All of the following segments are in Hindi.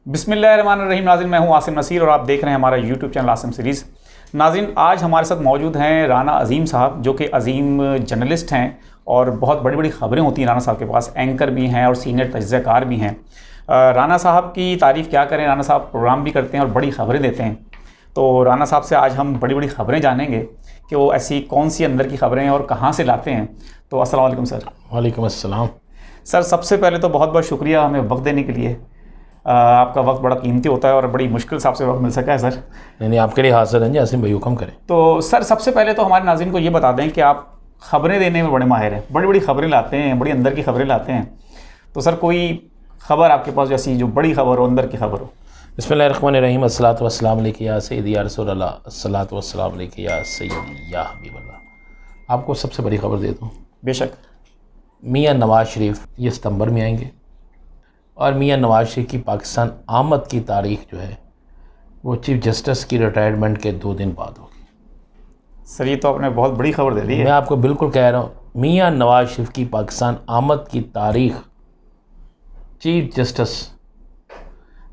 बिस्मिल्लाहिर्रहमानिर्रहीम। नाज़रीन, मैं हूं आसिम नसीर और आप देख रहे हैं हमारा यूट्यूब चैनल आसिम सीरीज़। नाज़रीन, आज हमारे साथ मौजूद हैं राना अज़ीम साहब, जो कि अज़ीम जर्नलिस्ट हैं और बहुत बड़ी बड़ी ख़बरें होती हैं राना साहब के पास। एंकर भी हैं और सीनियर तजज़ियाकार भी हैं। राना साहब की तारीफ़ क्या करें, राना साहब प्रोग्राम भी करते हैं और बड़ी ख़बरें देते हैं। तो राना साहब से आज हम बड़ी बड़ी ख़बरें जानेंगे कि वो ऐसी कौन सी अंदर की ख़बरें हैं और कहाँ से लाते हैं। तो अस्सलाम वालेकुम सर। वालेकुम अस्सलाम। सर, सबसे पहले तो बहुत बहुत शुक्रिया हमें वक्त देने के लिए। आपका वक्त बड़ा कीमती होता है और बड़ी मुश्किल से आपसे वक्त मिल सका है सर। नहीं, आपके लिए हाजिर हैं जी, आसिम भाई हुक्म करें। तो सर, सबसे पहले तो हमारे नाज़रीन को ये बता दें कि आप ख़बरें देने में बड़े माहिर हैं, बड़ी बड़ी ख़बरें लाते हैं, बड़ी अंदर की ख़बरें लाते हैं। तो सर, कोई ख़बर आपके पास जैसी जो बड़ी ख़बर हो, अंदर की ख़बर हो? बिस्मिल्लाहिर्रहमानिर्रहीम। अस्सलातु वस्सलामु अलैका या सय्यदी या रसूल अल्लाह, अस्सलातु वस्सलामु अलैका या सय्यदी या हबीब अल्लाह। आपको सबसे बड़ी ख़बर दे दूँ? बेशक। मियाँ नवाज़ शरीफ ये सितंबर में आएंगे और मियाँ नवाज़ शरीफ की पाकिस्तान आमद की तारीख़ जो है वो चीफ़ जस्टिस की रिटायरमेंट के 2 दिन बाद होगी। सर, ये तो आपने बहुत बड़ी खबर दे दी है। मैं आपको बिल्कुल कह रहा हूँ, मियाँ नवाज़ शरीफ की पाकिस्तान आमद की तारीख़ चीफ़ जस्टिस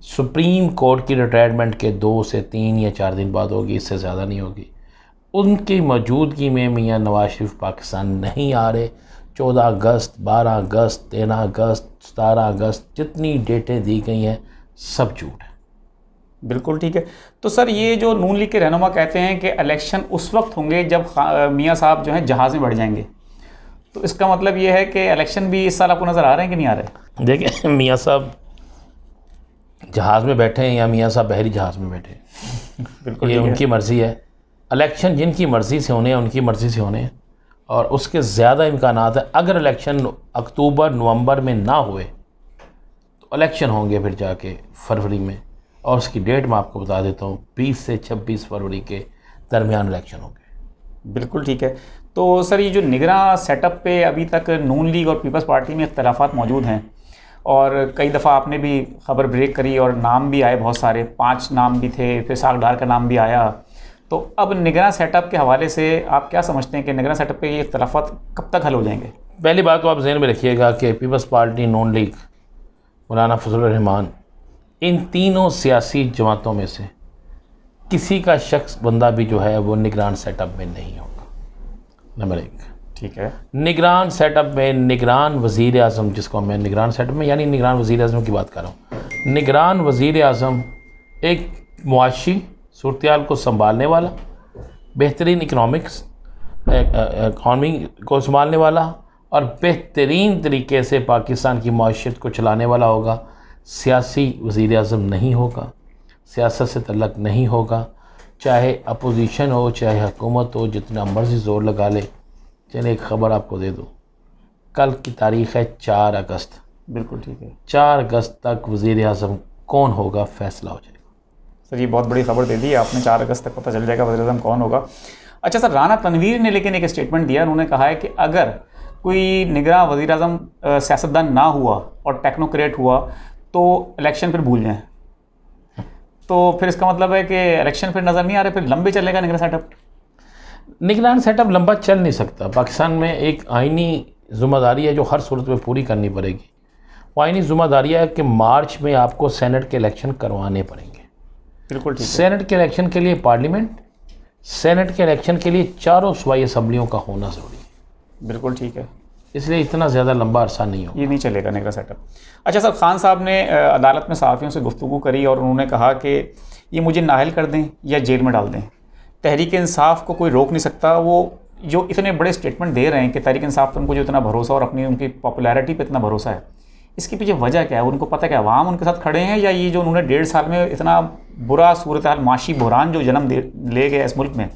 सुप्रीम कोर्ट की रिटायरमेंट के 2 से 3 या 4 दिन बाद होगी, इससे ज़्यादा नहीं होगी। उनकी मौजूदगी में मियाँ नवाज़ शरीफ पाकिस्तान नहीं आ रहे। 14 अगस्त, 12 अगस्त, 13 अगस्त, 17 अगस्त जितनी डेटें दी गई हैं सब झूठ है। बिल्कुल ठीक है। तो सर, ये जो नून लीग के रहनुमा कहते हैं कि इलेक्शन उस वक्त होंगे जब मियाँ साहब जो हैं जहाज़ में बढ़ जाएंगे, तो इसका मतलब ये है कि इलेक्शन भी इस साल आपको नज़र आ रहे हैं कि नहीं आ रहे? देखिए, मियाँ साहब जहाज़ में बैठे हैं या मियाँ साहब बहरी जहाज़ में बैठे हैं, बिल्कुल ये उनकी मर्ज़ी है। इलेक्शन जिनकी मर्ज़ी से होने हैं उनकी मर्ज़ी से होने हैं और उसके ज़्यादा इम्कानात है। अगर इलेक्शन अक्टूबर नवंबर में ना हुए तो इलेक्शन होंगे फिर जाके फरवरी में, और उसकी डेट मैं आपको बता देता हूँ, 20 से 26 फरवरी के दरमियान इलेक्शन होंगे। बिल्कुल ठीक है। तो सर, ये जो निगरां सेटअप पे अभी तक नून लीग और पीपल्स पार्टी में इख्तलाफात मौजूद हैं और कई दफ़ा आपने भी खबर ब्रेक करी और नाम भी आए बहुत सारे, 5 नाम भी थे, फिर साग डार का नाम भी आया। तो अब निगरां सेटअप के हवाले से आप क्या समझते हैं कि निगरां सेटअप पे ये इख्तलाफात कब तक हल हो जाएंगे? पहली बात तो आप ज़हन में रखिएगा कि पीपल्स पार्टी, नून लीग, मौलाना फजलुर रहमान, इन तीनों सियासी जमातों में से किसी का शख्स बंदा भी जो है वो निगरान सेटअप में नहीं होगा। नंबर 1। ठीक है। निगरान सेटअप में निगरान वज़ीर आज़म, जिसको मैं निगरान सेटअप में यानी निगरान वज़ीर आज़म की बात कर रहा हूँ। निगरान वज़ीर आज़म एक मुआशी सूरत को संभालने वाला, बेहतरीन इकनॉमिक्स इकॉनमी को संभालने वाला और बेहतरीन तरीके से पाकिस्तान की मईशत को चलाने वाला होगा। सियासी वज़ीर आज़म नहीं होगा, सियासत से तल्लक़ नहीं होगा, चाहे अपोजिशन हो चाहे हुकूमत हो, जितना मर्ज़ी ज़ोर लगा ले। चलिए, एक ख़बर आपको दे दूँ, कल की तारीख़ है 4 अगस्त। बिल्कुल ठीक है। 4 अगस्त तक वज़ीर आज़म कौन होगा फैसला हो जाएगा। सर, ये बहुत बड़ी खबर दे दी है आपने, 4 अगस्त तक पता चल जाएगा वज़ीर आज़म कौन होगा। अच्छा सर, राना तनवीर ने लेकिन एक स्टेटमेंट दिया, उन्होंने कहा है कि अगर कोई निगरां वज़ीर आज़म सियासतदान ना हुआ और टेक्नोक्रेट हुआ तो इलेक्शन फिर भूल जाएँ। तो फिर इसका मतलब है कि इलेक्शन फिर नज़र नहीं आ रहे, फिर लंबे चलेगा निगरान सेटअप? निगरान सेटअप लंबा चल नहीं सकता। पाकिस्तान में एक आइनी ज़िम्मेदारी है जो हर सूरत में पूरी करनी पड़ेगी। वो आइनी ज़िम्मेदारी है कि मार्च में आपको सेनेट के इलेक्शन करवाने पड़ेंगे। बिल्कुल ठीक है। सेनेट के इलेक्शन के लिए पार्लियामेंट, सेनेट के इलेक्शन के लिए चारों सूबाई असम्बलियों का होना ज़रूरी है। बिल्कुल ठीक है। इसलिए इतना ज़्यादा लंबा अरसा नहीं होगा, ये नहीं चलेगा निगरान सेटअप। अच्छा सर, खान साहब ने अदालत में सहाफ़ियों से गुफ्तगू करी और उन्होंने कहा कि ये मुझे नाअहल कर दें या जेल में डाल दें, तहरीक इंसाफ को कोई रोक नहीं सकता। वो जो इतने बड़े स्टेटमेंट दे रहे हैं कि तहरीक इंसाफ पर उनको जो इतना भरोसा और अपनी उनकी पॉपुलैरिटी पे इतना भरोसा है, इसके पीछे वजह क्या है? उनको पता क्या अवाम उनके साथ खड़े हैं, या ये जो उन्होंने 1.5 साल में इतना बुरा सूरत हाल, माशी बहरान जो जन्म ले गया इस मुल्क में,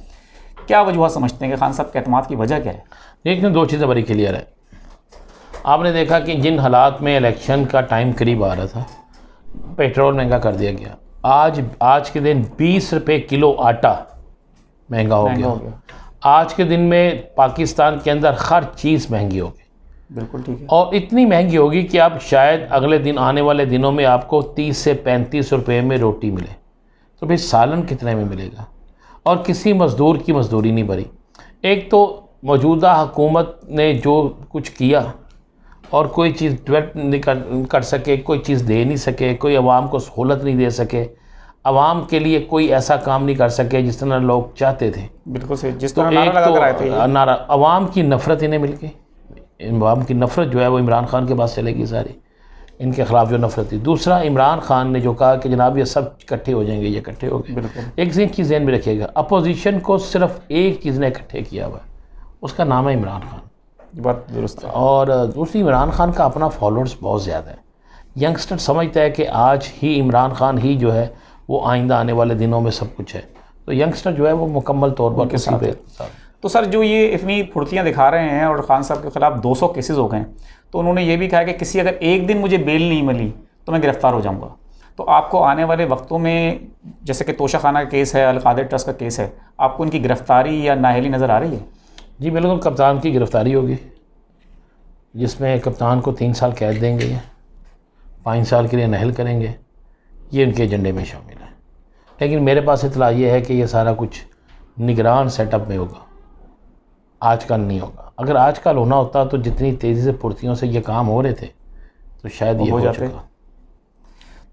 क्या वजूहत समझते हैं कि खान साहब के एतमाद की वजह क्या है? लेकिन 2 चीज़ें बड़ी क्लियर है। आपने देखा कि जिन हालात में इलेक्शन का टाइम करीब आ रहा था, पेट्रोल महंगा कर दिया गया। आज के दिन 20 रुपये किलो आटा महंगा हो गया। आज के दिन में पाकिस्तान के अंदर हर चीज़ महंगी होगी। बिल्कुल ठीक है। और इतनी महंगी होगी कि आप शायद अगले दिन, आने वाले दिनों में आपको 30 से 35 रुपये में रोटी मिले, तो फिर सालन कितने में मिलेगा? और किसी मज़दूर की मजदूरी नहीं भरी। एक तो मौजूदा हुकूमत ने जो कुछ किया और कोई चीज़ डेवलप नहीं कर सके, कोई चीज़ दे नहीं सके, कोई आवाम को सहूलत नहीं दे सके, आवाम के लिए कोई ऐसा काम नहीं कर सके जिस तरह लोग चाहते थे। बिल्कुल सही, जिस तो तरह नारा लगा कर आए थे ये। नारा, आवाम की नफ़रत इन्हें मिल गई। आवाम की नफ़रत जो है वो इमरान खान के पास चलेगी सारी, इनके ख़िलाफ़ जो नफ़रत थी। दूसरा, इमरान खान ने जो कहा कि जनाब ये सब इकट्ठे हो जाएंगे, ये इकट्ठे हो गए। बिल्कुल। एक चीज़ ज़हन में रखिएगा, अपोजिशन को सिर्फ एक चीज़ ने इकट्ठे किया हुआ है, उसका नाम है इमरान खान। ये बात दुरुस्त है। और दूसरी, इमरान खान का अपना फॉलोअर्स बहुत ज़्यादा है। यंगस्टर समझता है कि आज ही इमरान खान ही जो है वो आइंदा आने वाले दिनों में सब कुछ है, तो यंगस्टर जो है वो मुकम्मल तौर पर उसी पे। तो सर जो ये इतनी फुर्तियाँ दिखा रहे हैं और खान साहब के ख़िलाफ़ 200 केसेस हो गए, तो उन्होंने ये भी कहा कि किसी अगर एक दिन मुझे बेल नहीं मिली तो मैं गिरफ़्तार हो जाऊँगा। तो आपको आने वाले वक्तों में, जैसे कि तोशा खाना का केस है, अल कादिर ट्रस्ट का केस है, आपको इनकी गिरफ़्तारी या नाअहली नज़र आ रही है? जी बिल्कुल, कप्तान की गिरफ़्तारी होगी, जिसमें कप्तान को 3 साल कैद देंगे, 5 साल के लिए नाअहल करेंगे। ये उनके एजेंडे में शामिल है। लेकिन मेरे पास इतला ये है कि ये सारा कुछ निगरान सेटअप में होगा, आजकल नहीं होगा। अगर आजकल होना होता तो जितनी तेज़ी से फुर्तियों से ये काम हो रहे थे तो शायद ये हो जाते।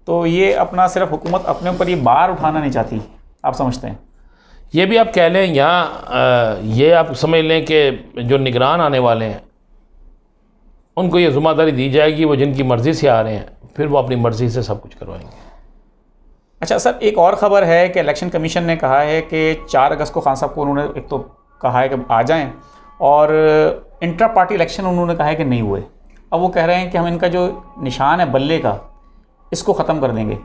तो ये अपना सिर्फ हुकूमत अपने ऊपर ये बार उठाना नहीं चाहती, आप समझते हैं? ये भी आप कह लें, यहाँ ये आप समझ लें कि जो निगरान आने वाले हैं उनको ये ज़िम्मेदारी दी जाएगी, वो जिनकी मर्ज़ी से आ रहे हैं फिर वो अपनी मर्ज़ी से सब कुछ करवाएंगे। अच्छा सर, एक और ख़बर है कि इलेक्शन कमीशन ने कहा है कि 4 अगस्त को खान साहब को उन्होंने एक तो कहा है कि आ जाएं, और इंट्रा पार्टी इलेक्शन उन्होंने कहा है कि नहीं हुए। अब वो कह रहे हैं कि हम इनका जो निशान है बल्ले का, इसको ख़त्म कर देंगे।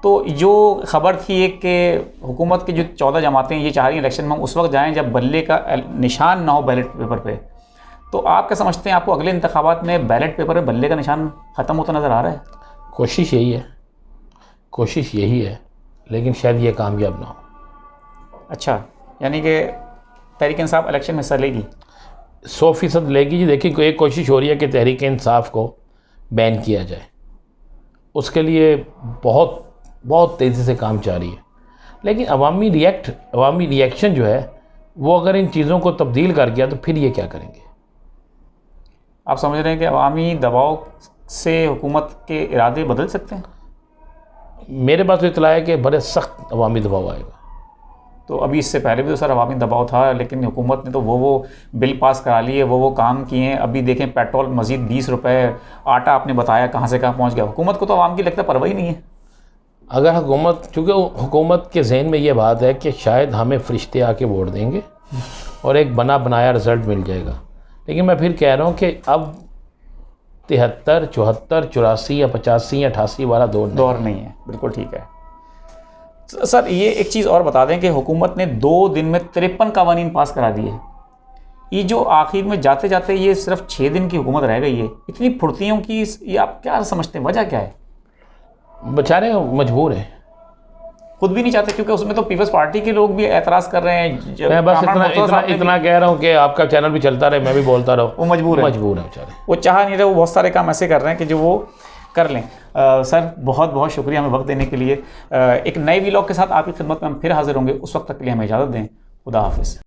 तो जो ख़बर थी एक कि हुकूमत की जो 14 जमातें ये चाह रही हैं इलेक्शन में हम उस वक्त जाएँ जब बल्ले का निशान ना हो बैलेट पेपर पे। तो आप क्या समझते हैं, आपको अगले इंतखाबात में बैलेट पेपर पे बल्ले का निशान ख़त्म होता नज़र आ रहा है? कोशिश यही है, कोशिश यही है, लेकिन शायद ये कामयाब ना हो। अच्छा, यानी कि तहरीक इंसाफ इलेक्शन में हिस्सा लेगी? 100% लेगी जी। देखिए, एक कोशिश हो रही है कि तहरीक इंसाफ को बैन किया जाए, उसके लिए बहुत बहुत तेज़ी से काम जारी है। लेकिन अवामी रिएक्शन जो है वो अगर इन चीज़ों को तब्दील कर गया तो फिर ये क्या करेंगे? आप समझ रहे हैं कि अवामी दबाव से हुकूमत के इरादे बदल सकते हैं? मेरे पास तो इतला है कि बड़े सख्त अवामी दबाव आएगा। तो अभी इससे पहले भी तो सर अवामी दबाव था, लेकिन हुकूमत ने तो वो बिल पास करा लिए, वो काम किए हैं। अभी देखें पेट्रोल मज़ीद 20 रुपये, आटा आपने बताया कहाँ से कहाँ पहुँच गया। हुकूमत को तो अवाम की लगता परवाही नहीं है। अगर हुकूमत, चूँकि हुकूमत के जहन में ये बात है कि शायद हमें फरिश्ते आके वोट देंगे और एक बना बनाया रिज़ल्ट मिल जाएगा, लेकिन मैं फिर कह रहा हूँ कि अब 73, 74, 84 या 85 या 88 वाला दौर नहीं है। बिल्कुल ठीक है सर। ये एक चीज़ और बता दें कि हुकूमत ने 2 दिन में 53 कवानीन पास करा दिए। ये जो आखिर में जाते जाते ये सिर्फ 6 दिन की हुकूमत रह गई है, इतनी फुर्तियों की, ये आप क्या समझते हैं, वजह क्या है? बेचारे मजबूर हैं, खुद भी नहीं चाहते, क्योंकि उसमें तो पीपल्स पार्टी के लोग भी एतराज़ कर रहे हैं। मैं बस इतना कह रहा हूँ कि आपका चैनल भी चलता रहे, मैं भी बोलता रहूँ। वो मजबूर है बेचारे, वो चाह नहीं रहे, वो बहुत सारे काम ऐसे कर रहे हैं कि जो वो कर लें। सर बहुत बहुत शुक्रिया हमें वक्त देने के लिए। एक नए व्लॉग के साथ आपकी खिदमत में हम फिर हाजिर होंगे। उस वक्त तक के लिए हमें इजाज़त दें। खुदा हाफिज़।